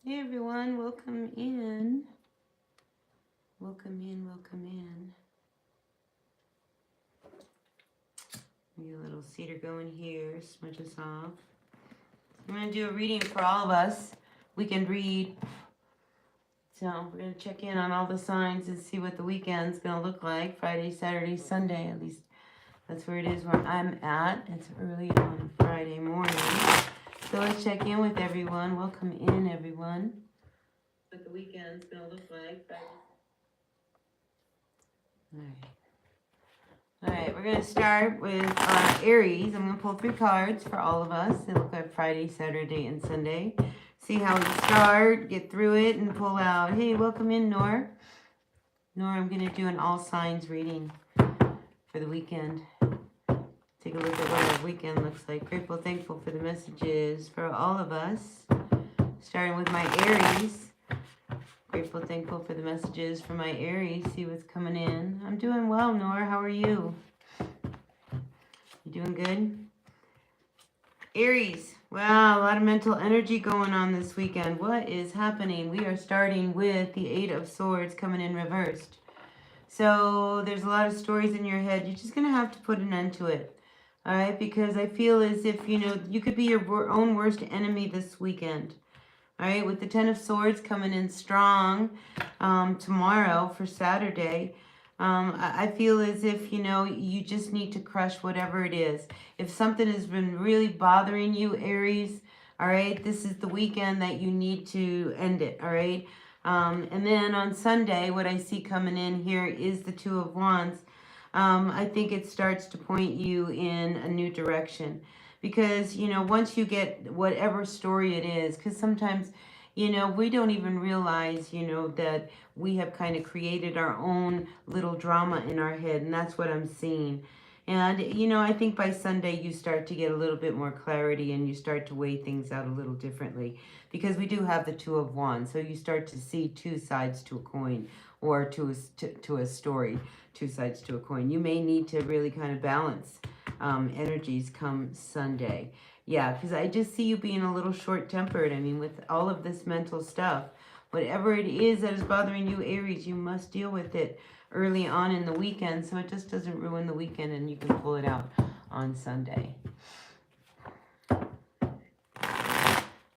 Hey everyone, welcome in. Welcome in, welcome in. Get a little cedar going here, smudge us off. I'm going to do a reading for all of us. Weekend read. So we're going to check in on all the signs and see what the weekend's going to look like. Friday, Saturday, Sunday, at least that's where it is where I'm at. It's early on Friday morning. So let's check in with everyone. Welcome in, everyone. What the weekend's going to look like. All right, we're going to start with Aries. I'm going to pull 3 cards for all of us. They look like Friday, Saturday, and Sunday. See how we start, get through it, and pull out. Hey, welcome in, Nor. Nor, I'm going to do an all signs reading for the weekend. Take a look at what our weekend looks like. Grateful, thankful for the messages for all of us. Starting with my Aries. Grateful, thankful for the messages for my Aries. See what's coming in. I'm doing well, Nora. How are you? You doing good? Aries. Wow, a lot of mental energy going on this weekend. What is happening? We are starting with the 8 of Swords coming in reversed. So there's a lot of stories in your head. You're just going to have to put an end to it. All right? Because I feel as if, you could be your own worst enemy this weekend. All right, with the 10 of Swords coming in strong tomorrow for Saturday, I feel as if, you just need to crush whatever it is. If something has been really bothering you, Aries, all right, this is the weekend that you need to end it, all right? And then on Sunday, what I see coming in here is the 2 of Wands. I think it starts to point you in a new direction. Because, once you get whatever story it is, because sometimes, we don't even realize, that we have kind of created our own little drama in our head. And that's what I'm seeing. And, I think by Sunday you start to get a little bit more clarity and you start to weigh things out a little differently. Because we do have the 2 of Wands. So you start to see 2 sides to a coin or to a story, 2 sides to a coin. You may need to really kind of balance energies come Sunday. Yeah, because I just see you being a little short-tempered. I mean, with all of this mental stuff, whatever it is that is bothering you, Aries, you must deal with it early on in the weekend so it just doesn't ruin the weekend and you can pull it out on Sunday.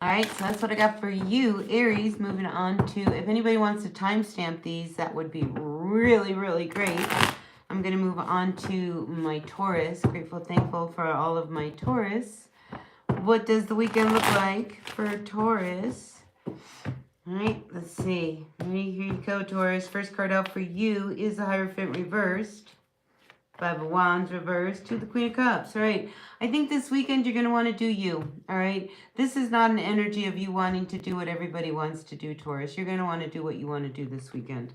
All right, so that's what I got for you, Aries. Moving on to, if anybody wants to timestamp these, that would be really, really great. I'm going to move on to my Taurus. Grateful, thankful for all of my Taurus. What does the weekend look like for Taurus? All right, let's see. Here you go, Taurus. First card out for you is the Hierophant reversed. 5 of Wands reversed to the Queen of Cups. All right. I think this weekend you're going to want to do you. All right. This is not an energy of you wanting to do what everybody wants to do, Taurus. You're going to want to do what you want to do this weekend.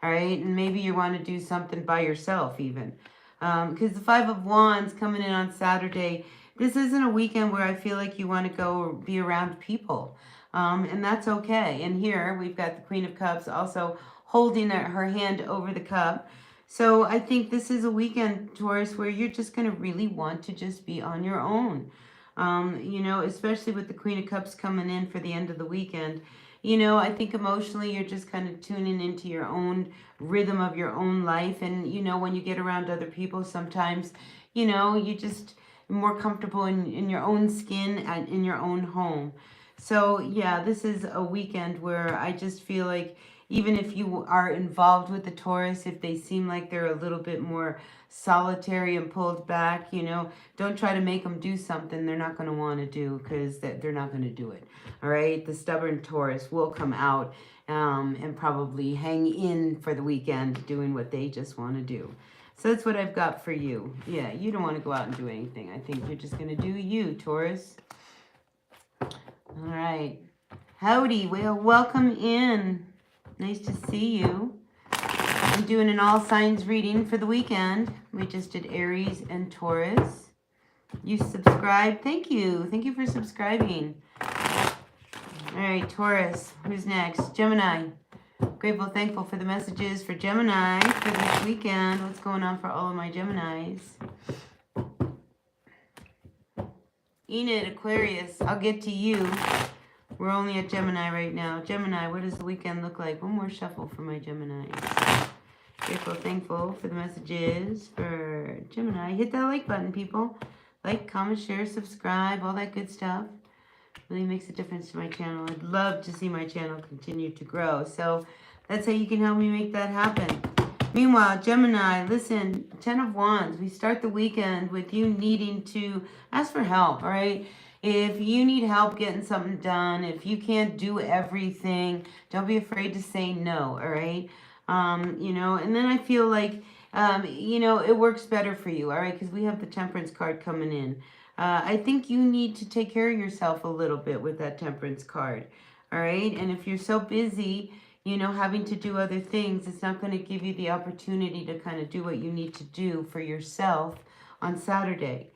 All right. And maybe you want to do something by yourself even. Because the 5 of Wands coming in on Saturday, this isn't a weekend where I feel like you want to go be around people. And that's okay. And here we've got the Queen of Cups also holding her hand over the cup. So I think this is a weekend, Taurus, where you're just going to really want to just be on your own. Especially with the Queen of Cups coming in for the end of the weekend. I think emotionally you're just kind of tuning into your own rhythm of your own life. And, when you get around other people, sometimes, you just more comfortable in your own skin and in your own home. So, yeah, this is a weekend where I just feel like even if you are involved with the Taurus, if they seem like they're a little bit more solitary and pulled back, don't try to make them do something they're not going to want to do because they're not going to do it. All right. The stubborn Taurus will come out and probably hang in for the weekend doing what they just want to do. So that's what I've got for you. Yeah, you don't want to go out and do anything. I think you're just going to do you, Taurus. All right. Howdy. Well, welcome in. Nice to see you. I'm doing an all signs reading for the weekend. We just did Aries and Taurus. You subscribed. Thank you. Thank you for subscribing. All right, Taurus. Who's next? Gemini. Grateful, thankful for the messages for Gemini for this weekend. What's going on for all of my Geminis? Enid, Aquarius. I'll get to you. We're only at Gemini right now. Gemini, what does the weekend look like? One more shuffle for my Gemini. Grateful, thankful for the messages for Gemini. Hit that like button, people. Like, comment, share, subscribe, all that good stuff. Really makes a difference to my channel. I'd love to see my channel continue to grow. So that's how you can help me make that happen. Meanwhile, Gemini, listen, 10 of Wands. We start the weekend with you needing to ask for help, all right? If you need help getting something done, if you can't do everything, don't be afraid to say no, all right? You know, and then I feel like, you know, it works better for you, all right? Because we have the Temperance card coming in. I think you need to take care of yourself a little bit with that Temperance card, all right? And if you're so busy, you know, having to do other things, it's not going to give you the opportunity to kind of do what you need to do for yourself on Saturday.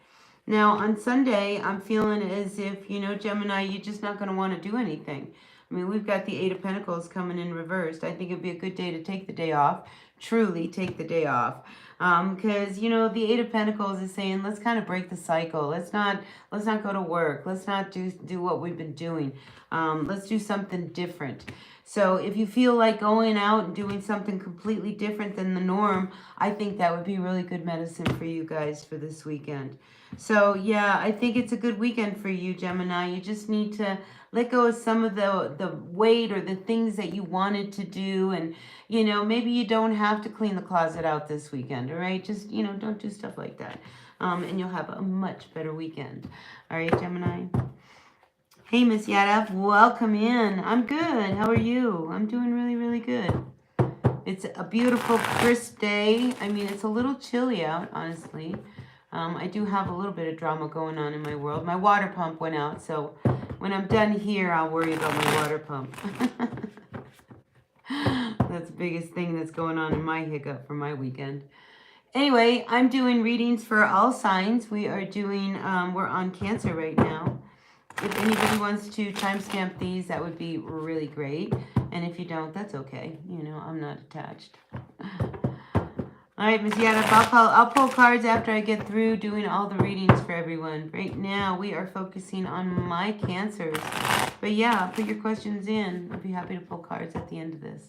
Now, on Sunday, I'm feeling as if, you know, Gemini, you're just not going to want to do anything. I mean, we've got the Eight of Pentacles coming in reversed. I think it'd be a good day to take the day off. Truly take the day off. Because, you know, the Eight of Pentacles is saying, let's kind of break the cycle. Let's not go to work. Let's not do what we've been doing. Let's do something different. So if you feel like going out and doing something completely different than the norm, I think that would be really good medicine for you guys for this weekend. So yeah, I think it's a good weekend for you, Gemini. You just need to let go of some of the weight or the things that you wanted to do. And, you know, maybe you don't have to clean the closet out this weekend, all right? Just, you know, don't do stuff like that. And you'll have a much better weekend. All right, Gemini? Hey, Miss Yadav, welcome in. I'm good. How are you? I'm doing really, really good. It's a beautiful, crisp day. I mean, it's a little chilly out, honestly. I do have a little bit of drama going on in my world. My water pump went out, so when I'm done here, I'll worry about my water pump. That's the biggest thing that's going on in my hiccup for my weekend. Anyway, I'm doing readings for all signs. We are doing, we're on Cancer right now. If anybody wants to timestamp these, that would be really great. And if you don't, that's okay. You know, I'm not attached. All right, Miss Yada, I'll pull cards after I get through doing all the readings for everyone. Right now, we are focusing on my Cancers. But yeah, put your questions in. I'll be happy to pull cards at the end of this.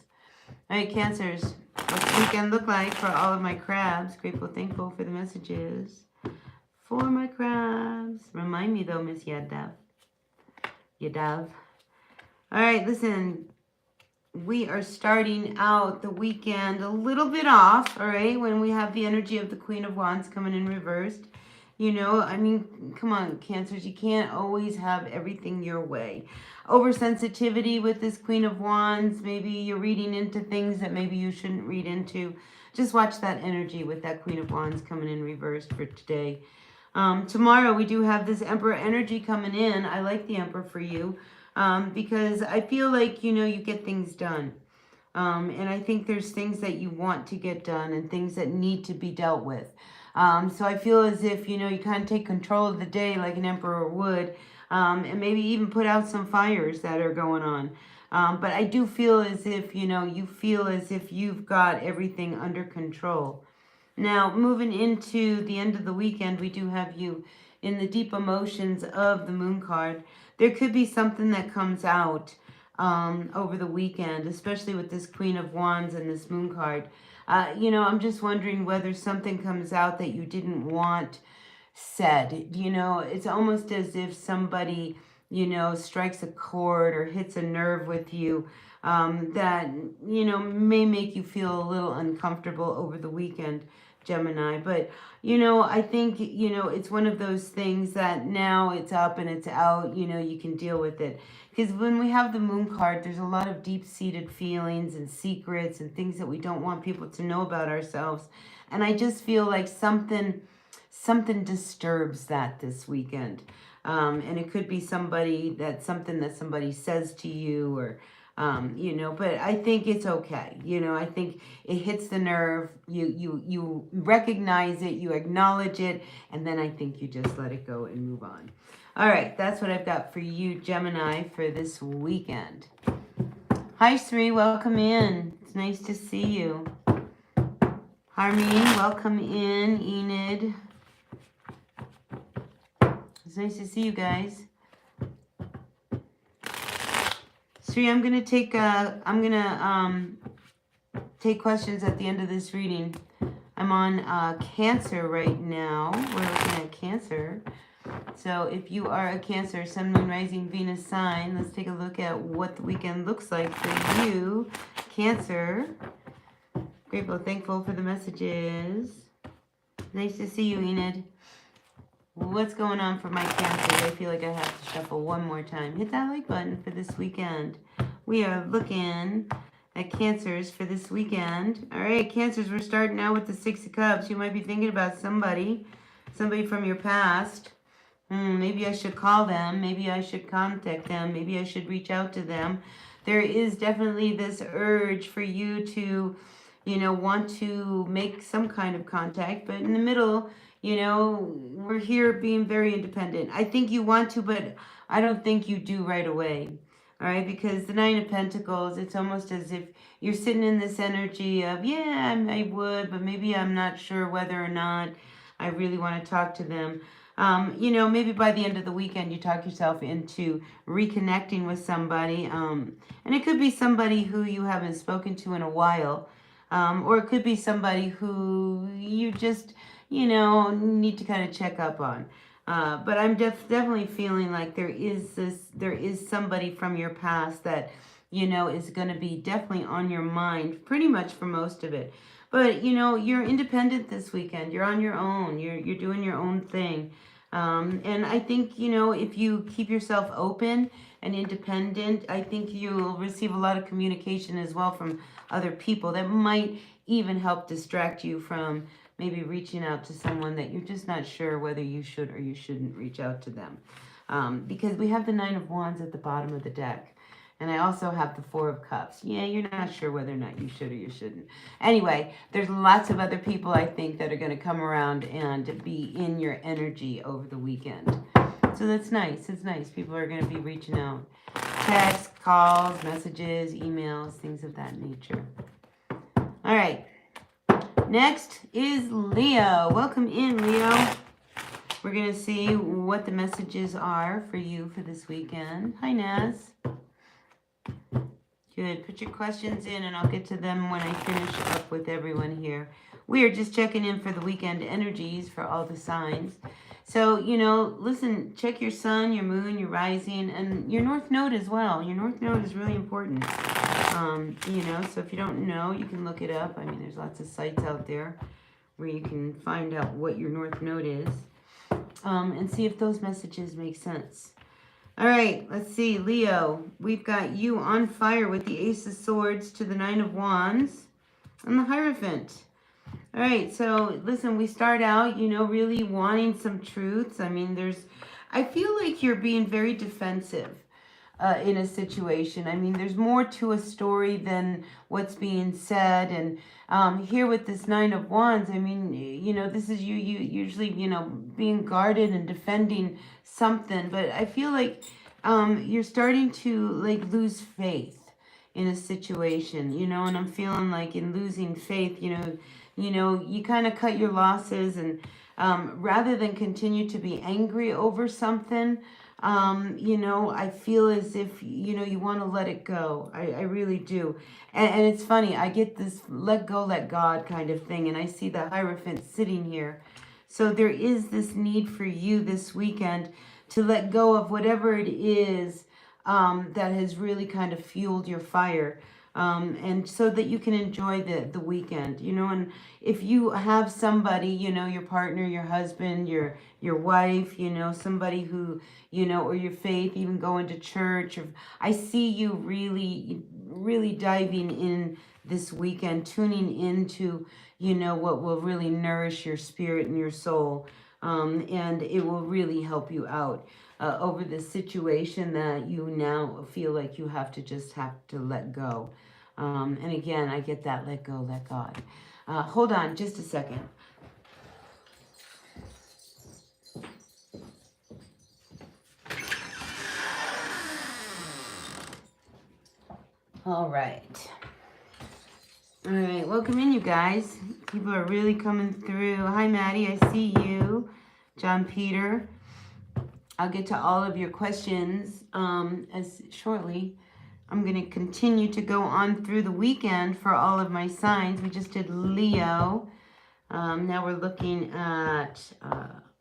All right, Cancers. What's the weekend look like for all of my crabs? Grateful, thankful for the messages. For my crabs. Remind me though, Miss Yadav. Yadav. All right, listen. We are starting out the weekend a little bit off, all right, when we have the energy of the Queen of Wands coming in reversed. You know, I mean, come on, Cancers, you can't always have everything your way. Oversensitivity with this Queen of Wands, maybe you're reading into things that maybe you shouldn't read into. Just watch that energy with that Queen of Wands coming in reversed for today. Tomorrow we do have this Emperor energy coming in. I like the Emperor for you. Because I feel like, you know, you get things done. And I think there's things that you want to get done and things that need to be dealt with. So I feel as if, you know, you kind of take control of the day like an emperor would, and maybe even put out some fires that are going on. But I do feel as if, you know, you feel as if you've got everything under control. Now, moving into the end of the weekend, we do have you in the deep emotions of the Moon card. There could be something that comes out over the weekend, especially with this Queen of Wands and this Moon card. You know, I'm just wondering whether something comes out that you didn't want said. You know, it's almost as if somebody, you know, strikes a chord or hits a nerve with you that, you know, may make you feel a little uncomfortable over the weekend, Gemini. But, you know, I think, you know, it's one of those things that now it's up and it's out, you know, you can deal with it. Because when we have the Moon card, there's a lot of deep-seated feelings and secrets and things that we don't want people to know about ourselves. And I just feel like something disturbs that this weekend. And it could be something that somebody says to you or, you know, but I think it's okay. You know, I think it hits the nerve. You recognize it, you acknowledge it, and then I think you just let it go and move on. All right, that's what I've got for you, Gemini, for this weekend. Hi, Sri, welcome in. It's nice to see you. Harmeen, welcome in. Enid. It's nice to see you guys. Tree, I'm gonna take take questions at the end of this reading. I'm on Cancer right now. We're looking at Cancer. So if you are a Cancer, Sun, Moon, Rising, Venus sign, let's take a look at what the weekend looks like for you, Cancer. Grateful, thankful for the messages. Nice to see you, Enid. What's going on for my Cancer? I feel like I have to shuffle one more time. Hit that like button for this weekend. We are looking at Cancers for this weekend. All right, Cancers, we're starting out with the Six of Cups. You might be thinking about somebody from your past. Maybe I should call them. Maybe I should contact them. Maybe I should reach out to them. There is definitely this urge for you to, want to make some kind of contact. But in the middle, we're here being very independent. I think you want to, but I don't think you do right away. All right, because the Nine of Pentacles, it's almost as if you're sitting in this energy of, yeah, I would, but maybe I'm not sure whether or not I really want to talk to them. Maybe by the end of the weekend, you talk yourself into reconnecting with somebody. And it could be somebody who you haven't spoken to in a while. Or it could be somebody who you just, need to kind of check up on. But I'm definitely feeling like there is somebody from your past that, is going to be definitely on your mind pretty much for most of it. But, you're independent this weekend. You're on your own. You're doing your own thing. And I think, if you keep yourself open and independent, I think you'll receive a lot of communication as well from other people that might even help distract you from maybe reaching out to someone that you're just not sure whether you should or you shouldn't reach out to them. Because we have the Nine of Wands at the bottom of the deck. And I also have the Four of Cups. Yeah, you're not sure whether or not you should or you shouldn't. Anyway, there's lots of other people, I think, that are going to come around and be in your energy over the weekend. So that's nice. It's nice. People are going to be reaching out. Texts, calls, messages, emails, things of that nature. All right. Next is Leo. Welcome in, Leo. We're going to see what the messages are for you for this weekend. Hi, Naz. Good. Put your questions in and I'll get to them when I finish up with everyone here. We are just checking in for the weekend energies for all the signs. So, listen, check your sun, your moon, your rising, and your north node as well. Your north node is really important. So if you don't know, you can look it up. I mean, there's lots of sites out there where you can find out what your north node is and see if those messages make sense. All right, let's see, Leo, we've got you on fire with the Ace of Swords to the Nine of Wands and the Hierophant. All right, so listen, we start out, really wanting some truths. I mean, I feel like you're being very defensive in a situation. I mean, there's more to a story than what's being said. And here with this Nine of Wands, I mean, this is you usually, being guarded and defending something. But I feel like you're starting to lose faith in a situation, and I'm feeling like in losing faith, you kind of cut your losses and rather than continue to be angry over something, I feel as if, you want to let it go. I really do. And it's funny, I get this let go, let God kind of thing. And I see the Hierophant sitting here. So there is this need for you this weekend to let go of whatever it is that has really kind of fueled your fire. And so that you can enjoy the weekend, and if you have somebody, your partner, your husband, your wife, somebody who, or your faith, even going to church, or I see you really, really diving in this weekend, tuning into, what will really nourish your spirit and your soul. And it will really help you out over the situation that you now feel like you have to let go. And again, I get that let go, let God. Hold on just a second. All right. All right, welcome in, you guys. People are really coming through. Hi, Maddie, I see you. John Peter. I'll get to all of your questions as shortly. I'm going to continue to go on through the weekend for all of my signs. We just did Leo. Now we're looking at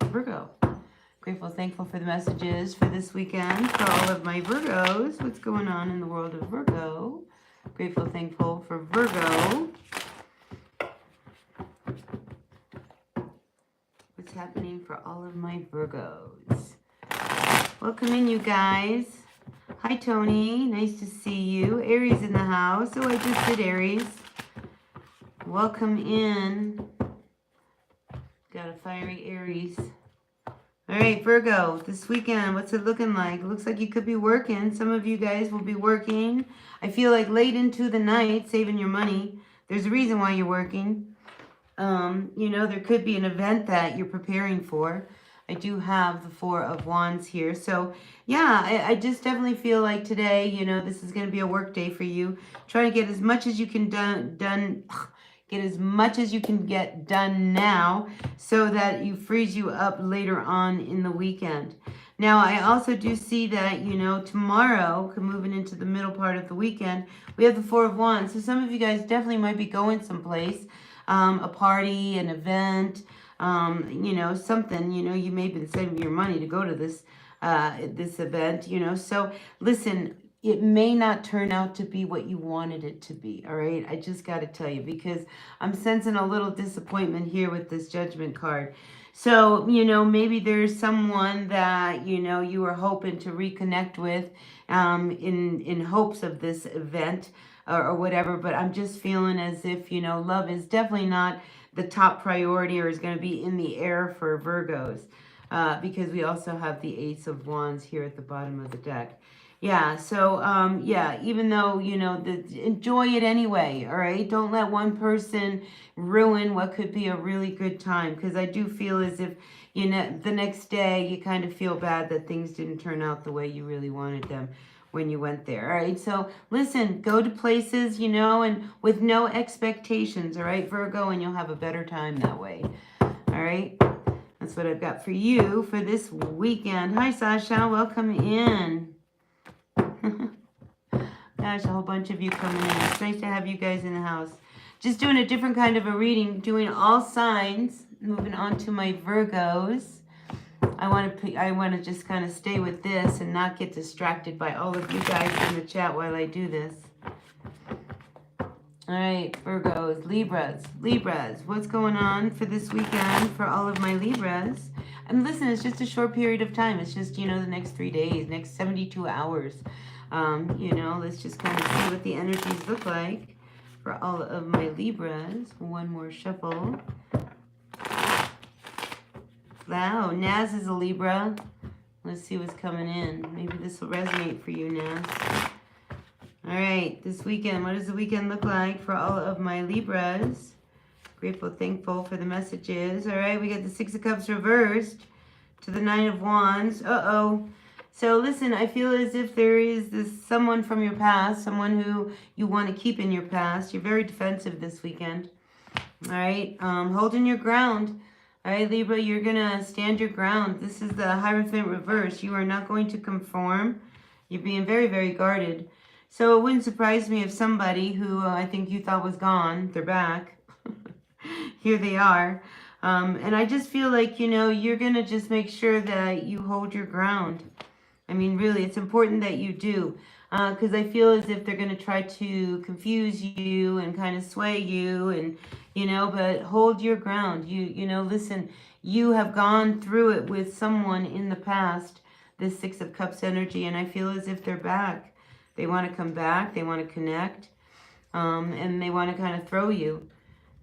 Virgo. Grateful, thankful for the messages for this weekend for all of my Virgos. What's going on in the world of Virgo? Grateful, thankful for Virgo. What's happening for all of my Virgos? Welcome in, you guys. Hi, Tony. Nice to see you. Aries in the house. Oh, I just did Aries. Welcome in. Got a fiery Aries. All right, Virgo, this weekend, what's it looking like? It looks like you could be working. Some of you guys will be working. I feel like late into the night, saving your money. There's a reason why you're working. You know, there could be an event that you're preparing for. I do have the Four of Wands here. So, yeah, I just definitely feel like today, you know, this is going to be a work day for you. Try to get as much as you can get as much as you can get done now so that you frees you up later on in the weekend. Now, I also do see that, you know, tomorrow, moving into the middle part of the weekend, we have the Four of Wands. So some of you guys definitely might be going someplace, a party, an event, you know, something, you know, you may have been saving your money to go to this, this event, you know. So listen, it may not turn out to be what you wanted it to be, all right? I just got to tell you, because I'm sensing a little disappointment here with this Judgment card. So, you know, maybe there's someone that, you know, you were hoping to reconnect with in hopes of this event or whatever, but I'm just feeling as if, you know, love is definitely not the top priority or is going to be in the air for Virgos because we also have the Ace of Wands here at the bottom of the deck. Yeah, so, yeah, even though, you know, enjoy it anyway, all right? Don't let one person ruin what could be a really good time, because I do feel as if, you know, the next day you kind of feel bad that things didn't turn out the way you really wanted them when you went there, all right? So, listen, go to places, you know, and with no expectations, all right, Virgo, and you'll have a better time that way, all right? That's what I've got for you for this weekend. Hi, Sasha, welcome in. Gosh, a whole bunch of you coming in. It's nice to have you guys in the house. Just doing a different kind of a reading, doing all signs. Moving on to my Virgos. I want to just kind of stay with this and not get distracted by all of you guys in the chat while I do this. All right, Virgos, Libras. What's going on for this weekend for all of my Libras? And listen, it's just a short period of time. It's just, you know, the next 3 days, next 72 hours. You know, let's just kind of see what the energies look like for all of my Libras. One more shuffle. Wow, Naz is a Libra. Let's see what's coming in. Maybe this will resonate for you, Naz. All right, this weekend, what does the weekend look like for all of my Libras? Grateful, thankful for the messages. All right, we got the Six of Cups reversed to the Nine of Wands. Uh-oh. So listen, I feel as if there is this someone from your past, someone who you want to keep in your past. You're very defensive this weekend. All right, holding your ground. All right, Libra, you're going to stand your ground. This is the Hierophant reverse. You are not going to conform. You're being very, very guarded. So it wouldn't surprise me if somebody who I think you thought was gone, they're back. Here they are. And I just feel like, you know, you're going to just make sure that you hold your ground. I mean, really, it's important that you do. Because I feel as if they're going to try to confuse you and kind of sway you and, you know, but hold your ground. You know, listen, you have gone through it with someone in the past, this Six of Cups energy, and I feel as if they're back. They want to come back. They want to connect. And they want to kind of throw you.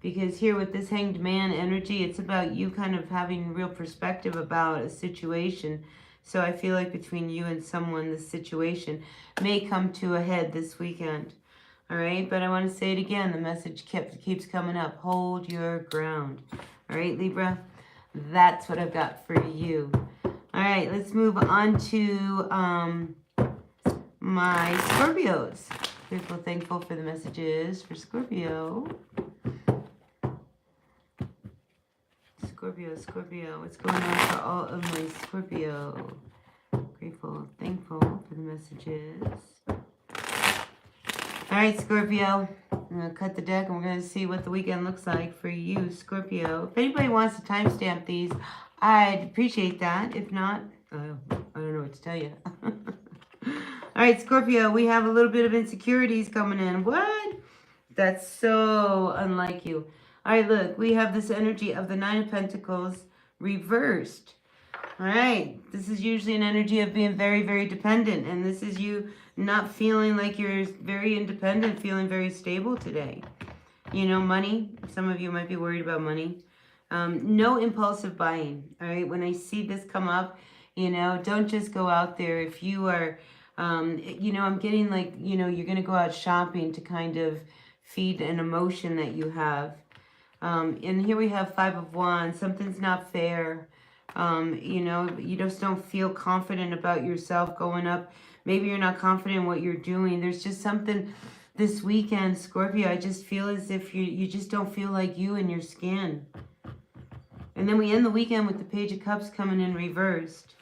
Because here with this Hanged Man energy, it's about you kind of having real perspective about a situation. So I feel like between you and someone, this situation may come to a head this weekend. All right, but I want to say it again. The message keeps coming up. Hold your ground. All right, Libra, that's what I've got for you. All right, let's move on to my Scorpios. Grateful, thankful for the messages for Scorpio. Scorpio, what's going on for all of my Scorpio? Grateful, thankful for the messages. All right, Scorpio. I'm going to cut the deck and we're going to see what the weekend looks like for you, Scorpio. If anybody wants to timestamp these, I'd appreciate that. If not, I don't know what to tell you. All right, Scorpio, we have a little bit of insecurities coming in. What? That's so unlike you. All right, look, we have this energy of the Nine of Pentacles reversed. All right, this is usually an energy of being very, very dependent. And this is you not feeling like you're very independent, feeling very stable today. You know, money. Some of you might be worried about money. No impulsive buying. All right, when I see this come up, you know, don't just go out there. If you are, you know, I'm getting like, you know, you're going to go out shopping to kind of feed an emotion that you have. And here we have Five of Wands. Something's not fair. You know, you just don't feel confident about yourself going up. Maybe you're not confident in what you're doing. There's just something this weekend, Scorpio. I just feel as if you just don't feel like you in your skin. And then we end the weekend with the Page of Cups coming in reversed.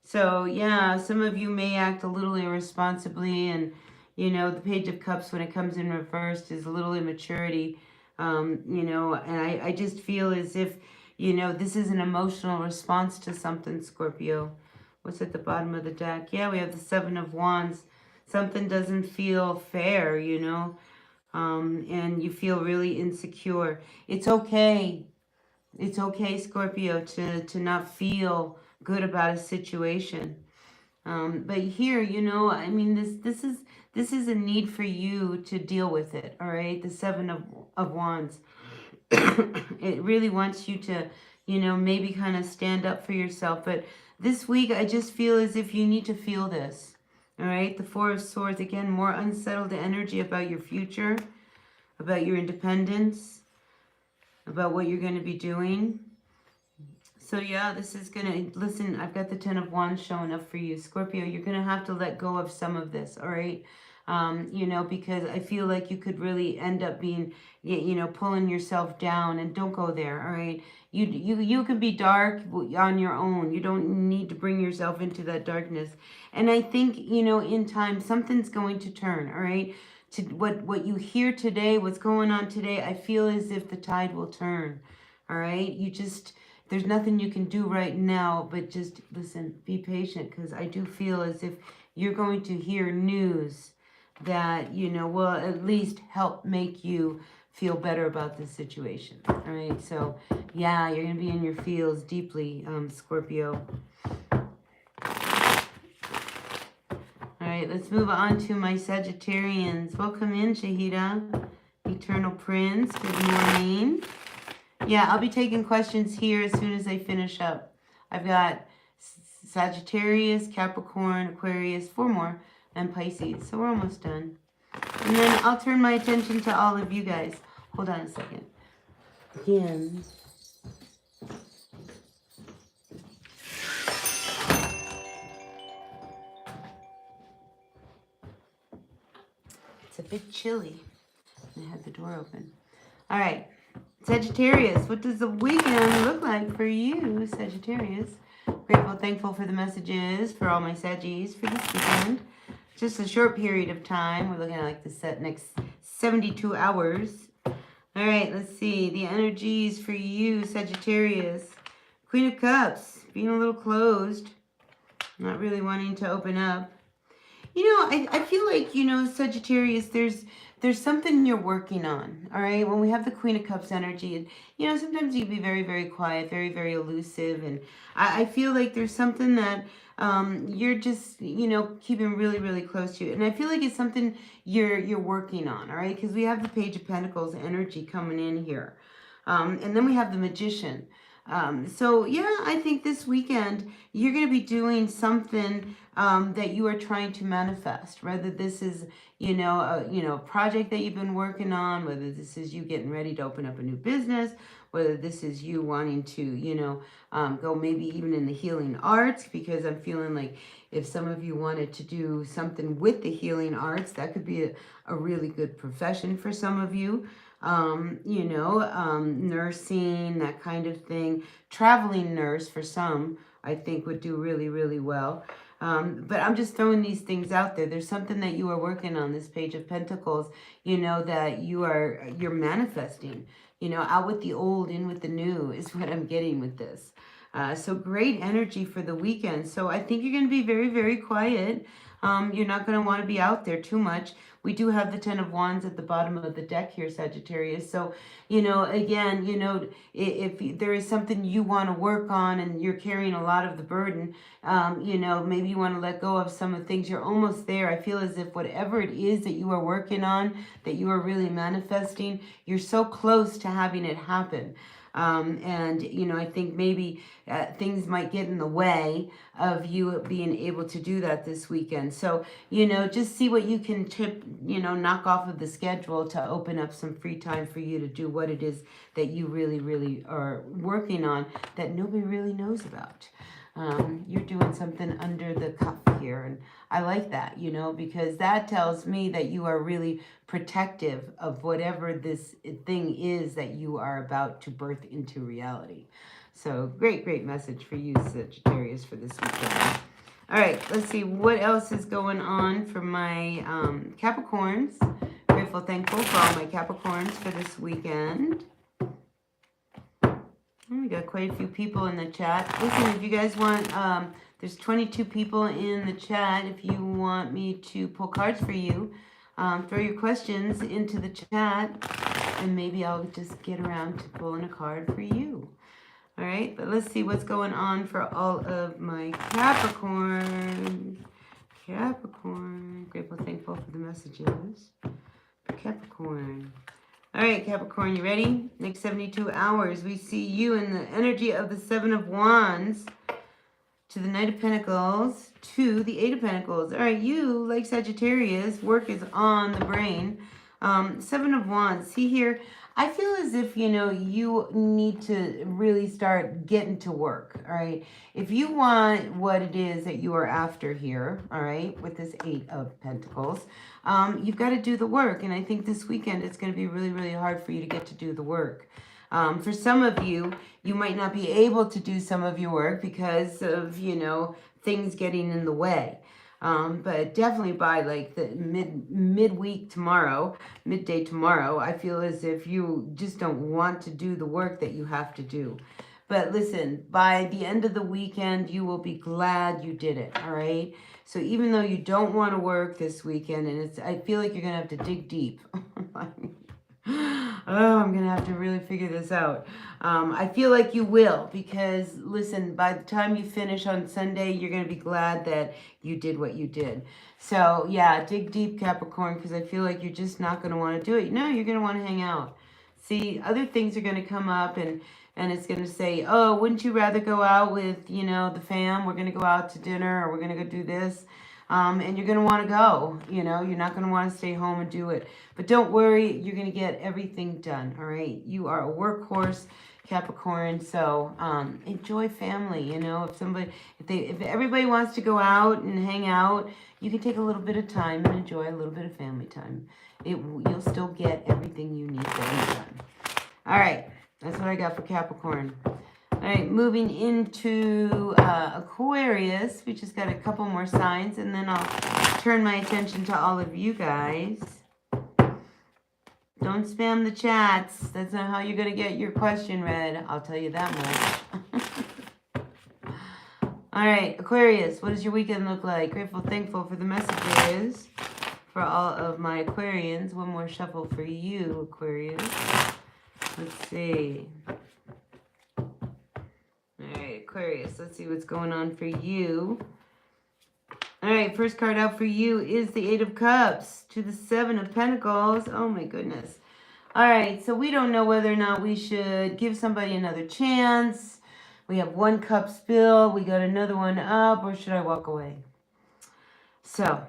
So, yeah, some of you may act a little irresponsibly. And, you know, the Page of Cups, when it comes in reversed, is a little immaturity. You know, and I just feel as if, you know, this is an emotional response to something, Scorpio. What's at the bottom of the deck? Yeah, we have the Seven of Wands. Something doesn't feel fair, you know, and you feel really insecure. It's okay. It's okay, Scorpio, to not feel good about a situation. But here, you know, I mean, this is a need for you to deal with it, all right? The Seven of Wands. It really wants you to, you know, maybe kind of stand up for yourself. But this week, I just feel as if you need to feel this, all right? The Four of Swords, again, more unsettled energy about your future, about your independence, about what you're going to be doing. So yeah, this is going to, listen, I've got the Ten of Wands showing up for you. Scorpio, you're going to have to let go of some of this, all right? You know, because I feel like you could really end up being, you know, pulling yourself down, and don't go there, all right? You can be dark on your own. You don't need to bring yourself into that darkness. And I think, you know, in time, something's going to turn, all right? To what you hear today, what's going on today, I feel as if the tide will turn, all right? You just... There's nothing you can do right now, but just listen, be patient, because I do feel as if you're going to hear news that, you know, will at least help make you feel better about this situation. All right, so yeah, you're going to be in your feels deeply, Scorpio. All right, let's move on to my Sagittarians. Welcome in, Shahida, Eternal Prince. Good morning. Yeah, I'll be taking questions here as soon as I finish up. I've got Sagittarius, Capricorn, Aquarius, 4 more, and Pisces. So we're almost done. And then I'll turn my attention to all of you guys. Hold on a second. Again. It's a bit chilly. I had the door open. All right. Sagittarius, what does the weekend look like for you, Sagittarius? Grateful, thankful for the messages for all my Saggies for this weekend. Just a short period of time. We're looking at like the next 72 hours. All right, let's see. The energies for you, Sagittarius. Queen of Cups, being a little closed. Not really wanting to open up. You know, I feel like, you know, Sagittarius, there's something you're working on, all right? When we have the Queen of Cups energy, you know, sometimes you can be very, very quiet, very, very elusive. And I feel like there's something that you're just, you know, keeping really, really close to you. And I feel like it's something you're working on, all right? Because we have the Page of Pentacles energy coming in here. And then we have the Magician. So yeah, I think this weekend you're going to be doing something that you are trying to manifest. Whether this is, you know, a project that you've been working on, whether this is you getting ready to open up a new business, whether this is you wanting to, you know, go maybe even in the healing arts, because I'm feeling like if some of you wanted to do something with the healing arts, that could be a really good profession for some of you. You know, nursing, that kind of thing. Traveling nurse for some, I think would do really, really well. But I'm just throwing these things out there. There's something that you are working on, this Page of Pentacles, you know, that you're manifesting, you know, out with the old, in with the new is what I'm getting with this. So great energy for the weekend. So I think you're going to be very, very quiet. You're not going to want to be out there too much. We do have the Ten of Wands at the bottom of the deck here, Sagittarius. So, you know, again, you know, if there is something you want to work on and you're carrying a lot of the burden, you know, maybe you want to let go of some of the things. You're almost there. I feel as if whatever it is that you are working on, that you are really manifesting, you're so close to having it happen. And, you know, I think maybe things might get in the way of you being able to do that this weekend. So, you know, just see what you can knock off of the schedule to open up some free time for you to do what it is that you really, really are working on that nobody really knows about. You're doing something under the cuff here, and I like that, you know, because that tells me that you are really protective of whatever this thing is that you are about to birth into reality. So great message for you, Sagittarius, for this weekend. All right, let's see what else is going on for my Capricorns. Grateful, thankful for all my Capricorns for this weekend. We got quite a few people in the chat. Listen, if you guys want, there's 22 people in the chat. If you want me to pull cards for you, throw your questions into the chat, and maybe I'll just get around to pulling a card for you. All right, but let's see what's going on for all of my Capricorn. Capricorn. Grateful, thankful for the messages. Capricorn. All right, Capricorn, you ready? Next 72 hours, we see you in the energy of the Seven of Wands to the Knight of Pentacles to the Eight of Pentacles. All right, you, like Sagittarius, work is on the brain. Seven of Wands. See here, I feel as if, you know, you need to really start getting to work, all right? If you want what it is that you are after here, all right, with this Eight of Pentacles, you've got to do the work. And I think this weekend it's going to be really, really hard for you to get to do the work. For some of you, you might not be able to do some of your work because of, you know, things getting in the way. But definitely by like the midweek tomorrow, midday tomorrow, I feel as if you just don't want to do the work that you have to do. But listen, by the end of the weekend, you will be glad you did it, all right? So even though you don't want to work this weekend, and I feel like you're going to have to dig deep. Oh, I'm going to have to really figure this out. I feel like you will because, listen, by the time you finish on Sunday, you're going to be glad that you did what you did. So, yeah, dig deep, Capricorn, because I feel like you're just not going to want to do it. No, you're going to want to hang out. See, other things are going to come up and it's going to say, oh, wouldn't you rather go out with, you know, the fam? We're going to go out to dinner or we're going to go do this. And you're going to want to go, you know, you're not going to want to stay home and do it. But don't worry, you're going to get everything done, all right? You are a workhorse, Capricorn, so enjoy family, you know. If everybody wants to go out and hang out, you can take a little bit of time and enjoy a little bit of family time. You'll still get everything you need done. All right, that's what I got for Capricorn. All right, moving into Aquarius. We just got a couple more signs, and then I'll turn my attention to all of you guys. Don't spam the chats. That's not how you're going to get your question read. I'll tell you that much. All right, Aquarius, what does your weekend look like? Grateful, thankful for the messages for all of my Aquarians. One more shuffle for you, Aquarius. Let's see. Aquarius, let's see what's going on for you. All right, first card out for you is the Eight of Cups to the Seven of Pentacles. Oh my goodness. All right, so we don't know whether or not we should give somebody another chance. We have one cup spilled. We got another one up, or should I walk away? So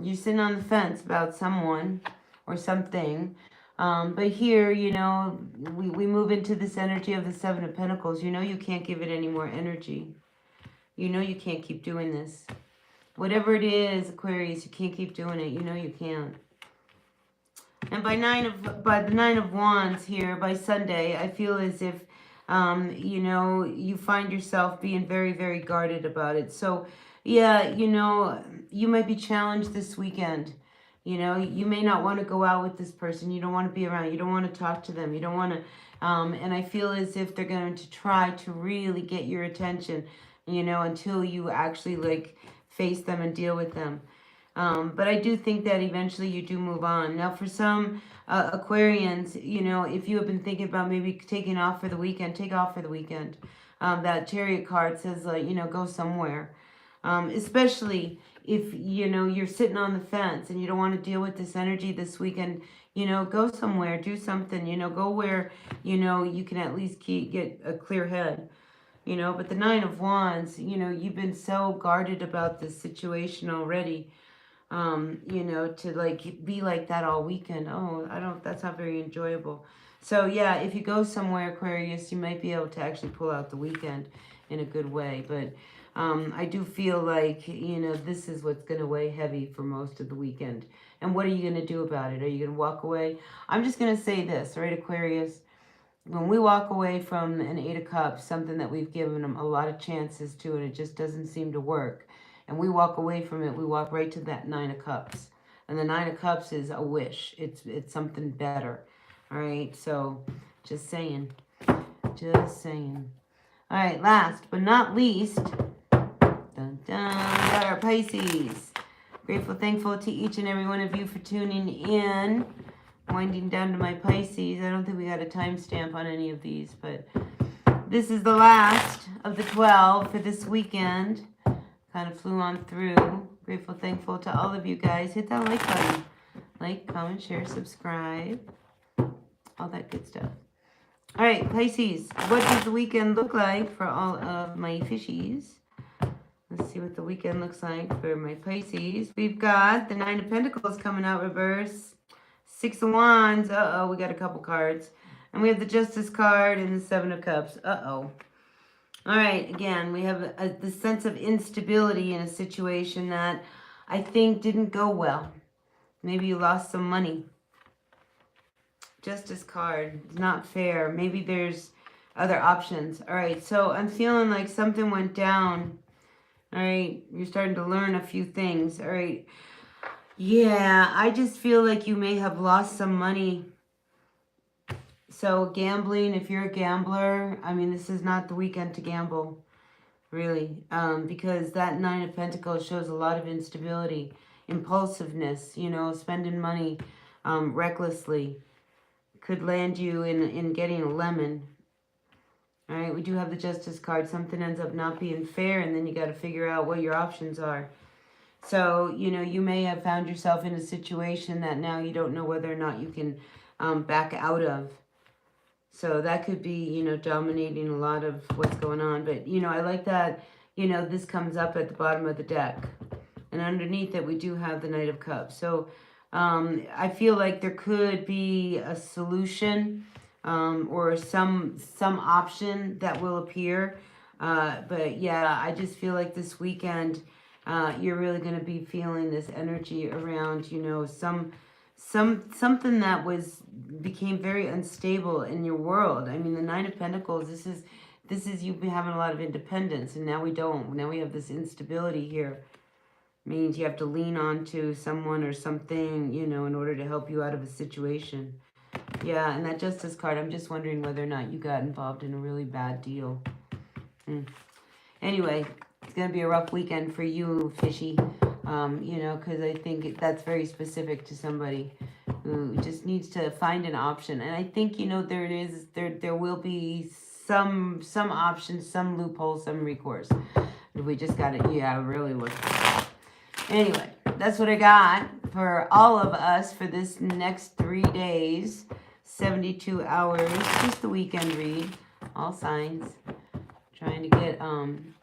you're sitting on the fence about someone or something. But here, you know, we move into this energy of the Seven of Pentacles. You know you can't give it any more energy. You know you can't keep doing this. Whatever it is, Aquarius, you can't keep doing it. You know you can't. And by the Nine of Wands here, by Sunday, I feel as if, you know, you find yourself being very, very guarded about it. So Yeah, you know, you might be challenged this weekend. You know, you may not want to go out with this person. You don't want to be around. You don't want to talk to them. You don't want to, and I feel as if they're going to try to really get your attention, you know, until you actually like face them and deal with them. But I do think that eventually you do move on. Now, for some Aquarians, you know, if you have been thinking about maybe taking off for the weekend, take off for the weekend. That Chariot card says, you know, go somewhere. Especially if, you know, you're sitting on the fence and you don't want to deal with this energy this weekend, you know, go somewhere, do something, you know, go where, you know, you can at least get a clear head. You know, but the Nine of Wands, you know, you've been so guarded about this situation already, you know, to like be like that all weekend. Oh, that's not very enjoyable. So yeah, if you go somewhere, Aquarius, you might be able to actually pull out the weekend in a good way. But I do feel like, you know, this is what's going to weigh heavy for most of the weekend. And what are you going to do about it? Are you going to walk away? I'm just going to say this, right, Aquarius? When we walk away from an Eight of Cups, something that we've given them a lot of chances to, and it just doesn't seem to work, and we walk away from it, we walk right to that Nine of Cups. And the Nine of Cups is a wish. It's something better. All right, so just saying. Just saying. All right, last but not least, dun, dun, we got our Pisces. Grateful, thankful to each and every one of you for tuning in. Winding down to my Pisces. I don't think we got a timestamp on any of these, but this is the last of the 12 for this weekend. Kind of flew on through. Grateful, thankful to all of you guys. Hit that like button. Like, comment, share, subscribe. All that good stuff. All right, Pisces. What does the weekend look like for all of my fishies? Let's see what the weekend looks like for my Pisces. We've got the Nine of Pentacles coming out reverse. Six of Wands. Uh-oh, we got a couple cards. And we have the Justice card and the Seven of Cups. Uh-oh. All right, again, we have the sense of instability in a situation that I think didn't go well. Maybe you lost some money. Justice card. It's not fair. Maybe there's other options. All right, so I'm feeling like something went down. All right, you're starting to learn a few things. All right. Yeah, I just feel like you may have lost some money. So gambling, if you're a gambler, I mean, this is not the weekend to gamble, really, because that Nine of Pentacles shows a lot of instability, impulsiveness, you know, spending money recklessly could land you in getting a lemon. All right, we do have the Justice card. Something ends up not being fair, and then you got to figure out what your options are. So, you know, you may have found yourself in a situation that now you don't know whether or not you can back out of. So that could be, you know, dominating a lot of what's going on. But, you know, I like that, you know, this comes up at the bottom of the deck. And underneath it, we do have the Knight of Cups. So I feel like there could be a solution or some option that will appear. But, yeah, I just feel like this weekend you're really going to be feeling this energy around, you know, something that became very unstable in your world. I mean, the Nine of Pentacles, this is you having a lot of independence, and now we don't. Now we have this instability here. Means you have to lean on to someone or something, you know, in order to help you out of a situation. Yeah, and that Justice card, I'm just wondering whether or not you got involved in a really bad deal. Anyway, it's going to be a rough weekend for you, fishy. You know, because I think that's very specific to somebody who just needs to find an option. And I think, you know, there will be some options, some loopholes, some recourse. We just got to, really look. Anyway, that's what I got for all of us for this next 3 days, 72 hours, just the weekend read, all signs. Trying to get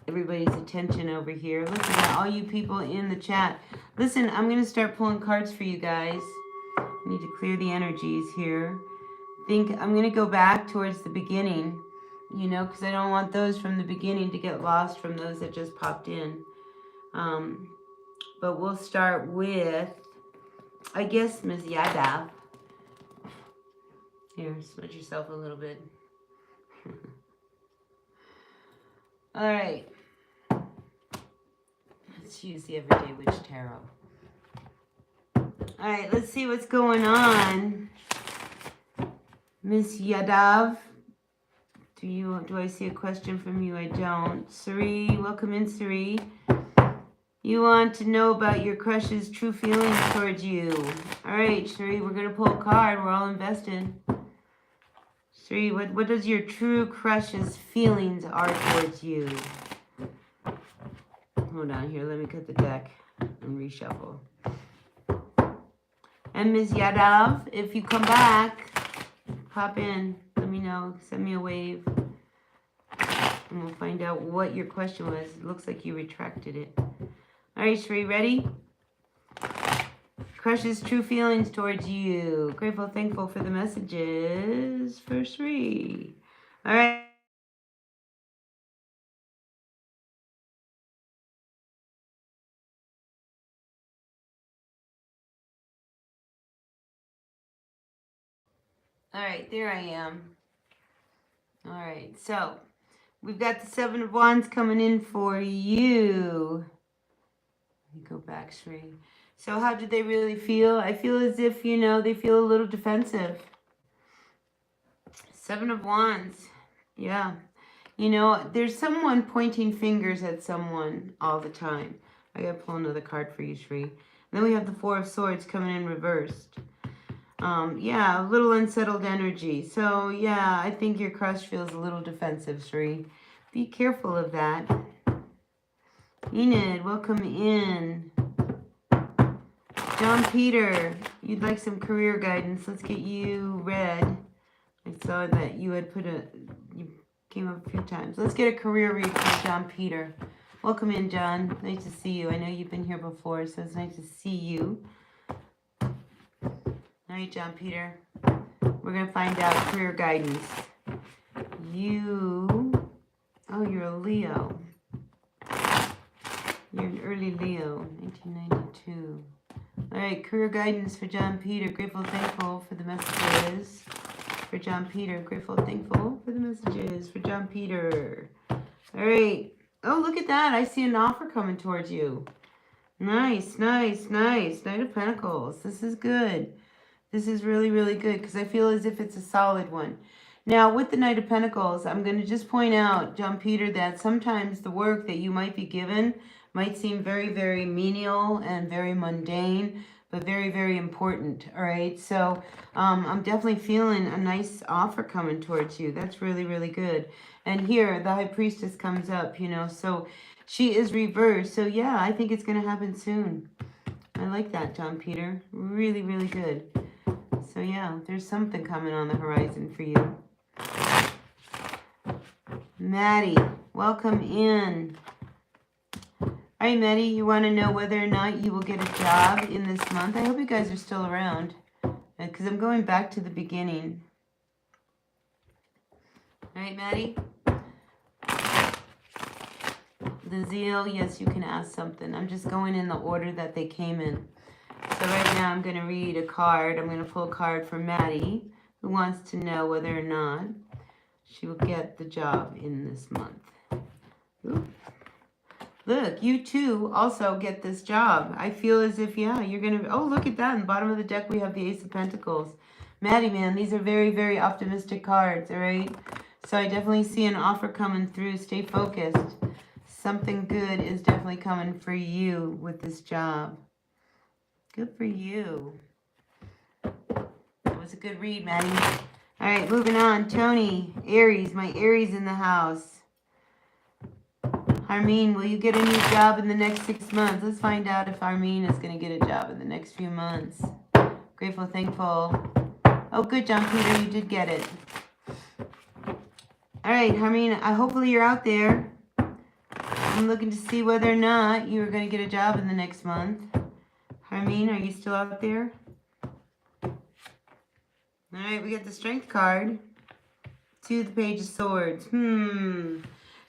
everybody's attention over here. Listen to all you people in the chat. Listen, I'm going to start pulling cards for you guys. I need to clear the energies here. I'm going to go back towards the beginning, you know, because I don't want those from the beginning to get lost from those that just popped in. But we'll start with, I guess, Miss Yada. Here, smudge yourself a little bit. All right. Let's use the Everyday Witch Tarot. All right, let's see what's going on. Miss Yadav, do I see a question from you? I don't. Sari, welcome in, Sari. You want to know about your crush's true feelings towards you. All right, Sari, we're going to pull a card. We're all invested. Sari, what does your true crush's feelings are towards you? Hold on here. Let me cut the deck and reshuffle. And Ms. Yadav, if you come back, pop in. Let me know. Send me a wave. And we'll find out what your question was. It looks like you retracted it. All right, Sri, ready? Crush's true feelings towards you. Grateful, thankful for the messages for Sri. All right. All right, there I am. All right, so we've got the Seven of Wands coming in for you. Let me go back, Sri. So how did they really feel? I feel as if, you know, they feel a little defensive. Seven of Wands. Yeah. You know, there's someone pointing fingers at someone all the time. I got to pull another card for you, Sri. And then we have the Four of Swords coming in reversed. Yeah, a little unsettled energy. So, yeah, I think your crush feels a little defensive, Sri. Be careful of that. Enid, welcome in. John Peter, you'd like some career guidance. Let's get you read. I saw that you had you came up a few times. Let's get a career read from John Peter. Welcome in, John. Nice to see you. I know you've been here before, so it's nice to see you. All right, John Peter. We're going to find out career guidance. You're a Leo. You're an early Leo, 1992. All right, career guidance for John Peter. Grateful, thankful for the messages. For John Peter. Grateful, thankful for the messages. For John Peter. All right. Oh, look at that. I see an offer coming towards you. Nice, nice, nice. Knight of Pentacles. This is good. This is really, really good because I feel as if it's a solid one. Now, with the Knight of Pentacles, I'm going to just point out, John Peter, that sometimes the work that you might be given might seem very, very menial and very mundane, but very, very important, all right? So I'm definitely feeling a nice offer coming towards you. That's really, really good. And here, the High Priestess comes up, you know, so she is reversed. So, yeah, I think it's going to happen soon. I like that, John Peter. Really, really good. So, yeah, there's something coming on the horizon for you. Maddie, welcome in. All right, Maddie, you want to know whether or not you will get a job in this month? I hope you guys are still around because I'm going back to the beginning. All right, Maddie? The zeal, yes, you can ask something. I'm just going in the order that they came in. So right now I'm going to read a card. I'm going to pull a card for Maddie, who wants to know whether or not she will get the job in this month. Ooh. Look, you too also get this job. I feel as if, yeah, you're going to... Oh, look at that. In the bottom of the deck, we have the Ace of Pentacles. Maddie, man, these are very, very optimistic cards, all right? So I definitely see an offer coming through. Stay focused. Something good is definitely coming for you with this job. Good for you. That was a good read, Maddie. All right, moving on. Tony, Aries, my Aries in the house. Armin, will you get a new job in the next 6 months? Let's find out if Armin is going to get a job in the next few months. Grateful, thankful. Oh, good, John Peter, you did get it. All right, Armin, hopefully you're out there. I'm looking to see whether or not you're going to get a job in the next month. Armin, are you still out there? All right, we got the Strength card. To the Page of Swords.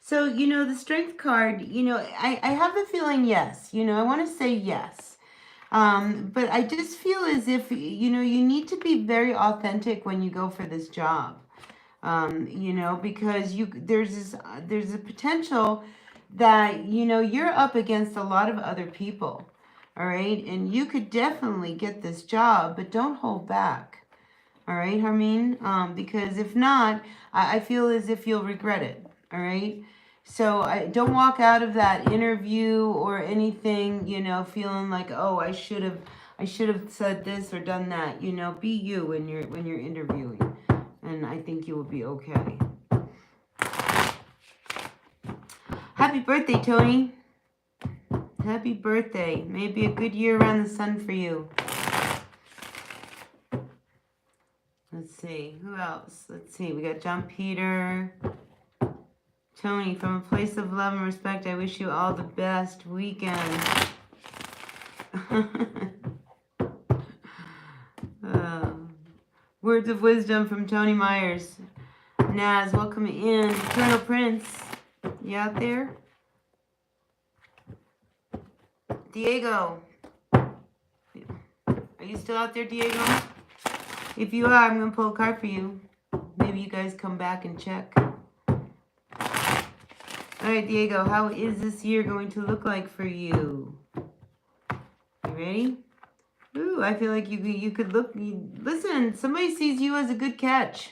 So, you know, the Strength card, you know, I have a feeling yes. You know, I want to say yes. But I just feel as if, you know, you need to be very authentic when you go for this job. You know, because there's a potential that, you know, you're up against a lot of other people. All right. And you could definitely get this job, but don't hold back. All right, Harmeen? Because if not, I feel as if you'll regret it. All right. So don't walk out of that interview or anything, you know, feeling like, oh, I should have said this or done that. You know, be you when you're interviewing. And I think you will be okay. Happy birthday, Tony. Happy birthday. Maybe a good year around the sun for you. Let's see. Who else? Let's see. We got John Peter. Tony, from a place of love and respect, I wish you all the best weekend. Words of wisdom from Tony Myers. Naz, welcome in. Colonel Prince, you out there? Diego, are you still out there, Diego? If you are, I'm going to pull a card for you. Maybe you guys come back and check. All right, Diego, how is this year going to look like for you? You ready? Ooh, I feel like you could look. Listen, somebody sees you as a good catch.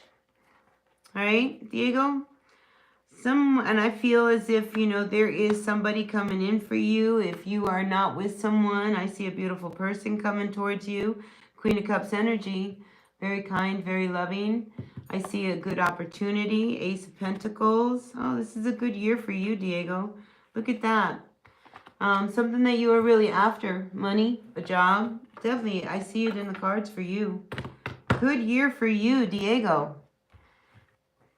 All right, Diego? And I feel as if, you know, there is somebody coming in for you. If you are not with someone, I see a beautiful person coming towards you. Queen of Cups energy. Very kind, very loving. I see a good opportunity. Ace of Pentacles. Oh, this is a good year for you, Diego. Look at that. Something that you are really after. Money, a job. Definitely, I see it in the cards for you. Good year for you, Diego.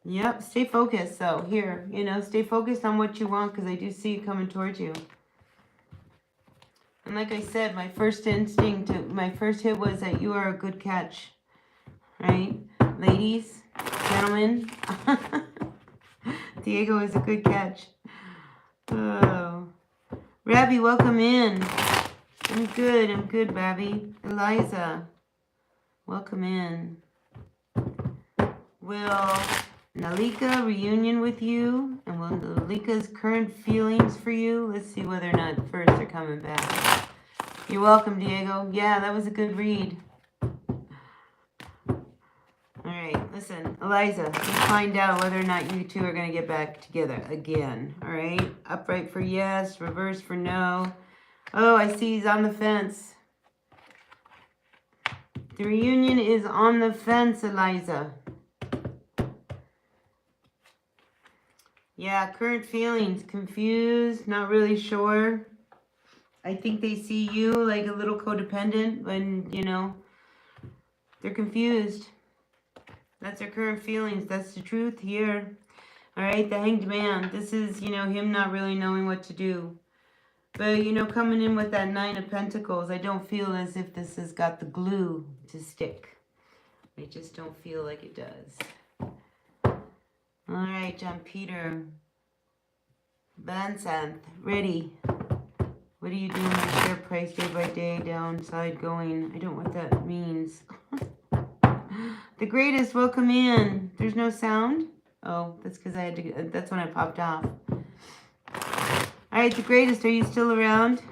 Yep, stay focused. So here, you know, stay focused on what you want because I do see it coming towards you. And like I said, my first instinct, my first hit was that you are a good catch. Right? Ladies, gentlemen. Diego is a good catch. Oh. Rabbi, welcome in. I'm good, Rabbi. Eliza, welcome in. Will Nalika reunion with you? And will Nalika's current feelings for you? Let's see whether or not first they're coming back. You're welcome, Diego. Yeah, that was a good read. Alright, listen, Eliza, let's find out whether or not you two are going to get back together again. Alright, upright for yes, reverse for no. Oh, I see he's on the fence. The reunion is on the fence, Eliza. Yeah, current feelings, confused, not really sure. I think they see you like a little codependent when, you know, they're confused. That's their current feelings. That's the truth here. All right, the Hanged Man. This is, you know, him not really knowing what to do. But, you know, coming in with that Nine of Pentacles, I don't feel as if this has got the glue to stick. I just don't feel like it does. All right, John Peter. Bansanth, ready. What are you doing with share price day by day, downside going? I don't know what that means. The greatest, welcome in. There's no sound? Oh, that's because I had to, that's when I popped off. All right, the greatest, are you still around?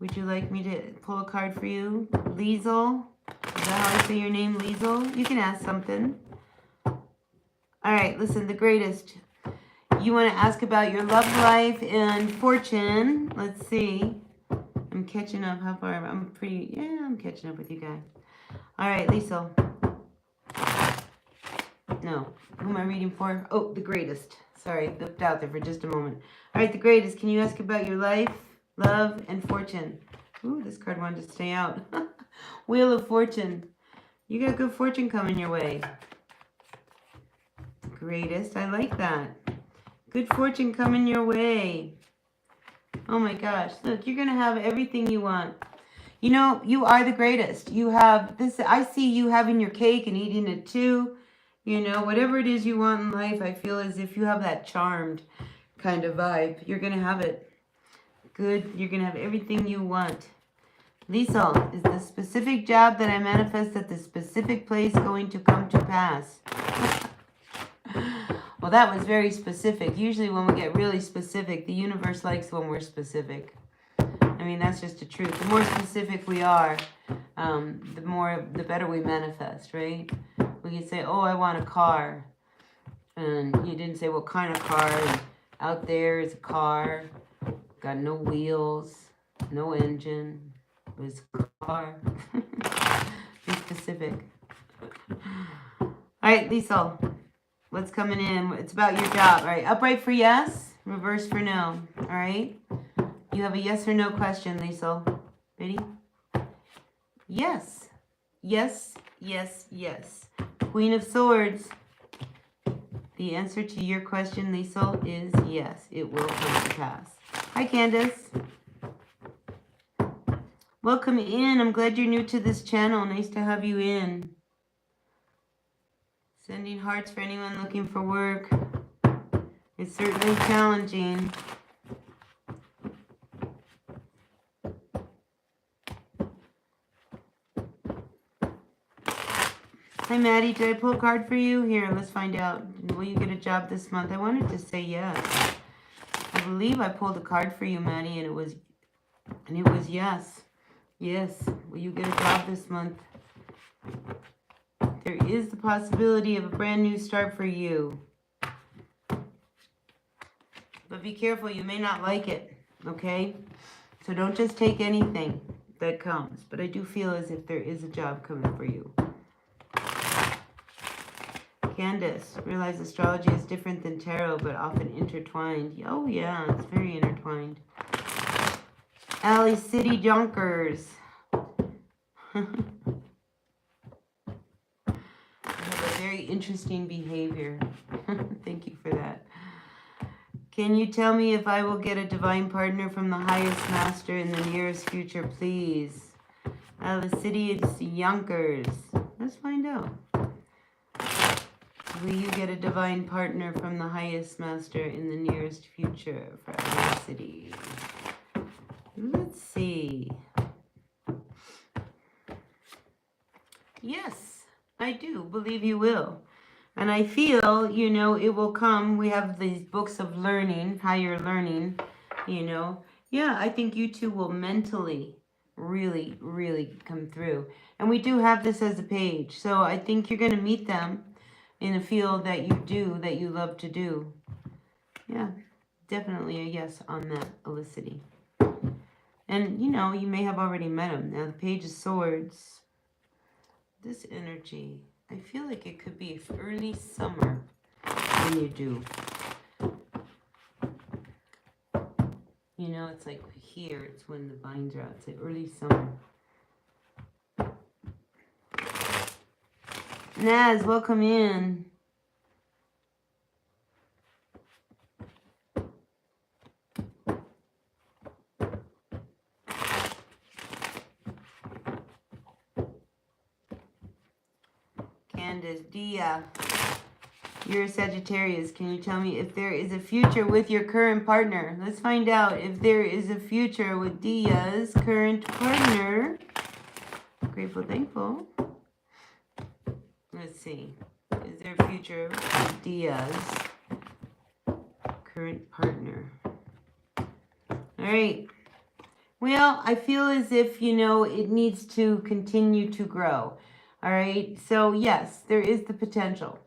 Would you like me to pull a card for you? Liesel, is that how I say your name, Liesel? You can ask something. All right, listen, the greatest. You want to ask about your love life and fortune. Let's see. I'm catching up. How far? I'm catching up with you guys. All right, Liesel. No. Who am I reading for? Oh, the greatest. Sorry, looked out there for just a moment. All right, the greatest. Can you ask about your life, love, and fortune? Ooh, this card wanted to stay out. Wheel of Fortune. You got good fortune coming your way. Greatest. I like that. Good fortune coming your way. Oh my gosh. Look, you're going to have everything you want. You know, you are the greatest. You have this. I see you having your cake and eating it too. You know, whatever it is you want in life, I feel as if you have that charmed kind of vibe. You're going to have it. Good. You're going to have everything you want. Liesel, is the specific job that I manifest at the specific place going to come to pass? Well, that was very specific. Usually when we get really specific, the universe likes when we're specific. I mean, that's just the truth. The more specific we are, the better we manifest, right? We can say, oh, I want a car. And you didn't say what kind of car. And out there is a car. Got no wheels, no engine. It was a car. Be specific. All right, Lisa. What's coming in? It's about your job. All right, upright for yes, reverse for no. All right. You have a yes or no question, Lisa. Ready? Yes. Yes, yes, yes. Queen of Swords. The answer to your question, Lisa, is yes. It will come to pass. Hi, Candace. Welcome in. I'm glad you're new to this channel. Nice to have you in. Sending hearts for anyone looking for work. It's certainly challenging. Hi, Maddie. Did I pull a card for you? Here, let's find out. Will you get a job this month? I wanted to say yes. I believe I pulled a card for you, Maddie, and it was yes. Yes. Will you get a job this month? There is the possibility of a brand new start for you. But be careful, you may not like it, okay? So don't just take anything that comes. But I do feel as if there is a job coming for you. Candace, realize astrology is different than tarot, but often intertwined. Oh yeah, it's very intertwined. Alley City Junkers. I have a very interesting behavior. Thank you for that. Can you tell me if I will get a divine partner from the highest master in the nearest future, please? Alley City Junkers. Let's find out. Will you get a divine partner from the highest master in the nearest future for our city? Let's see. Yes, I do believe you will. And I feel, you know, it will come. We have these books of learning, higher learning, you know. Yeah, I think you two will mentally really, really come through. And we do have this as a page. So I think you're going to meet them in a field that you do, that you love to do. Yeah, definitely a yes on that, Elicity. And, you know, you may have already met him. Now, the Page of Swords, this energy, I feel like it could be early summer when you do. You know, it's like here, it's when the vines are out. It's like early summer. Naz, welcome in. Candace, Dia, you're a Sagittarius. Can you tell me if there is a future with your current partner? Let's find out if there is a future with Dia's current partner. Grateful, thankful. Let's see. Is there a future with Dia's current partner? All right. Well, I feel as if, you know, it needs to continue to grow. All right. So, yes, there is the potential.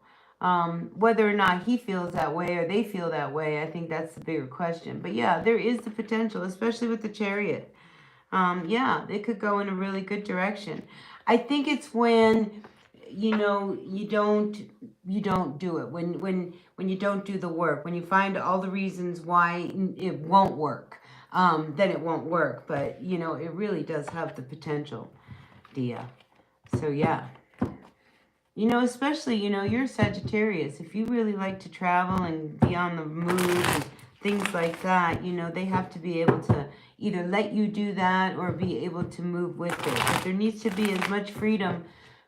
Whether or not he feels that way or they feel that way, I think that's the bigger question. But, yeah, there is the potential, especially with the Chariot. Yeah, it could go in a really good direction. I think it's when, you know, you don't do it. When you don't do the work, when you find all the reasons why it won't work, then it won't work. But, you know, it really does have the potential, Dia. So, yeah. You know, especially, you know, you're Sagittarius. If you really like to travel and be on the move and things like that, you know, they have to be able to either let you do that or be able to move with it. But there needs to be as much freedom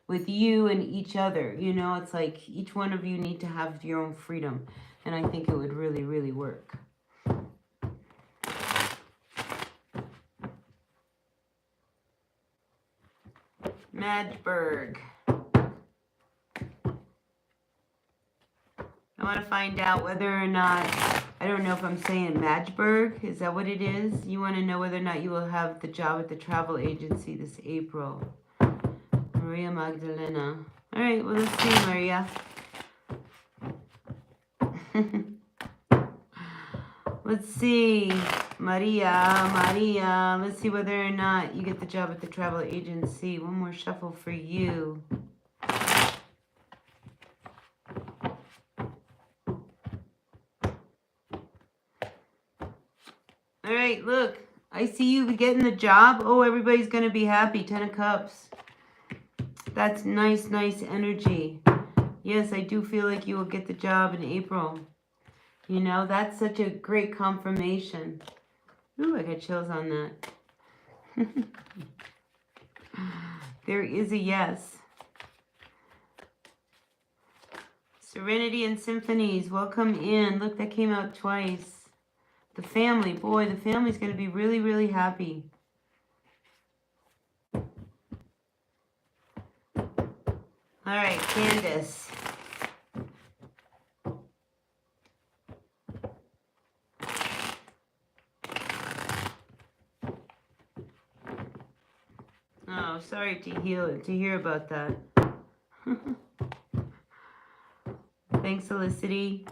with you and each other. You know, it's like each one of you need to have your own freedom. And I think it would really, really work. Madberg. I want to find out whether or not, I don't know if I'm saying Magdeburg. Is that what it is? You want to know whether or not you will have the job at the travel agency this April. Maria Magdalena. All right, well, let's see, Maria. Let's see, Maria. Let's see whether or not you get the job at the travel agency. One more shuffle for you. All right, look. I see you getting the job. Oh, everybody's going to be happy. 10 of Cups. That's nice, nice energy. Yes, I do feel like you will get the job in April. You know, that's such a great confirmation. Ooh, I got chills on that. There is a yes. Serenity and Symphonies, welcome in. Look, that came out twice. The family, boy, the family's going to be really, really happy. All right, Candace. Oh, sorry to hear about that. Thanks, Felicity.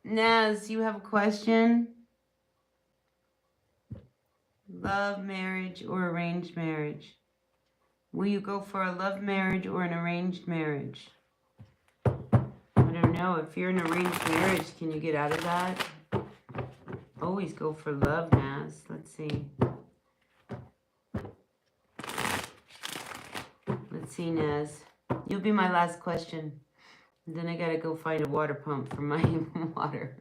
Naz, you have a question? Love, marriage, or arranged marriage? Will you go for a love marriage or an arranged marriage? I don't know. If you're in an arranged marriage, can you get out of that? Always go for love, Naz. Let's see. Let's see, Naz. You'll be my last question. And then I gotta go find a water pump for my water.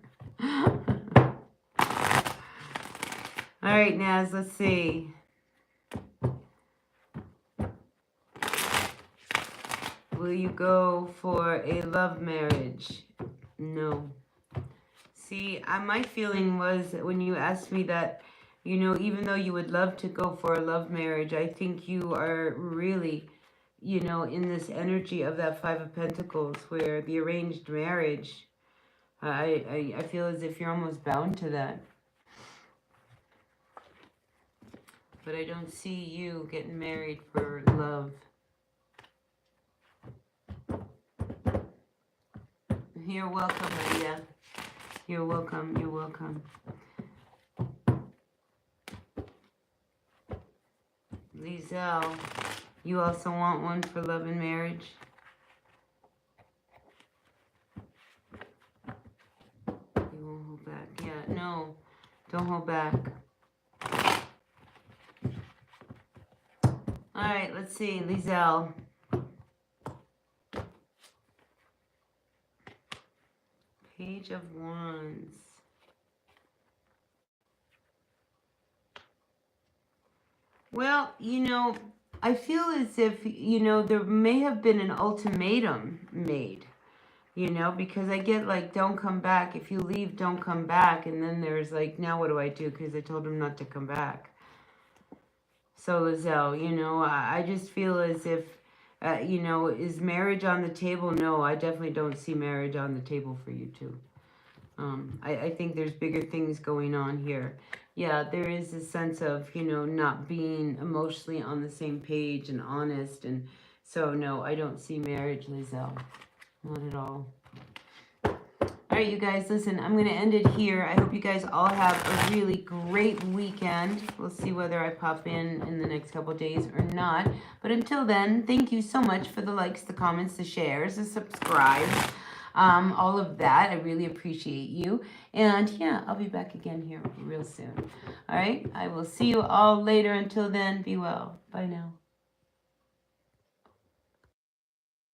All right, Naz, let's see. Will you go for a love marriage? No. See, my feeling was when you asked me that, you know, even though you would love to go for a love marriage, I think you are really, you know, in this energy of that Five of Pentacles where the arranged marriage, I feel as if you're almost bound to that. But I don't see you getting married for love. You're welcome, Maria. You're welcome. You're welcome. Lizelle, you also want one for love and marriage? You won't hold back. Yeah, no. Don't hold back. All right, let's see. Lizelle. Page of Wands. Well, you know, I feel as if, you know, there may have been an ultimatum made, you know, because I get like, don't come back. If you leave, don't come back. And then there's like, now what do I do? Because I told him not to come back. So, Lizelle, you know, I just feel as if, you know, is marriage on the table? No, I definitely don't see marriage on the table for you two. I think there's bigger things going on here. Yeah, there is a sense of, you know, not being emotionally on the same page and honest. And so, no, I don't see marriage, Lizelle. Not at all. All right, you guys, listen, I'm going to end it here. I hope you guys all have a really great weekend. We'll see whether I pop in the next couple of days or not. But until then, thank you so much for the likes, the comments, the shares, the subscribes. All of that. I really appreciate you. And yeah, I'll be back again here real soon. All right. I will see you all later. Until then, be well. Bye now.